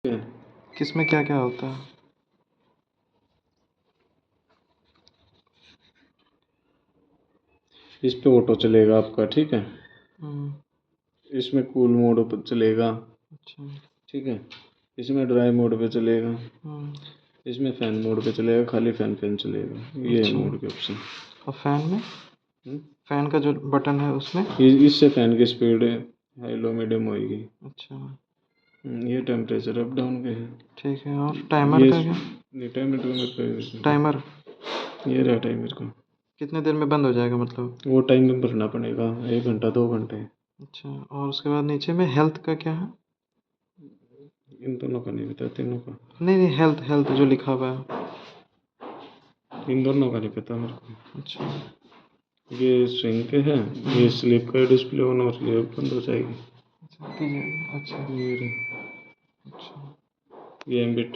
किसमें क्या क्या होता है? इस पे ऑटो चलेगा आपका, ठीक है। हम्म, इसमें कूल मोड पर चलेगा, अच्छा। ठीक है। इसमें ड्राई मोड पे चलेगा, हम्म, इसमें फैन मोड पे चलेगा, खाली फैन चलेगा। ये है अच्छा। मोड के ऑप्शन। और फैन में? हम्म? फैन का जो बटन है उसमें? इससे फैन की स्पीड हाई लो मीडियम होगी। अच्छा, ये टेम्परेचर अप डाउन के हैं। ठीक है। और टाइमर ये का क्या? टाइमर का टाइमर ये रहा टाइमर का। कितने देर में बंद हो जाएगा मतलब? वो टाइम में भरना पड़ेगा, 1 घंटा 2 घंटे। अच्छा, और उसके बाद नीचे में हेल्थ का क्या है? इन दोनों का नहीं पता, तीनों का। नहीं नहीं, हेल्थ हेल्थ जो लिखा हुआ है। इन दोनों का नहीं पता मेरे को। अच्छा। ये स्विंग के हैं, ये स्लिप का डिस्प्ले ऑन और ये बंद हो जाएगी। अच्छा कीजिए। अच्छा। ये रहा। अच्छा। ये एम्बिट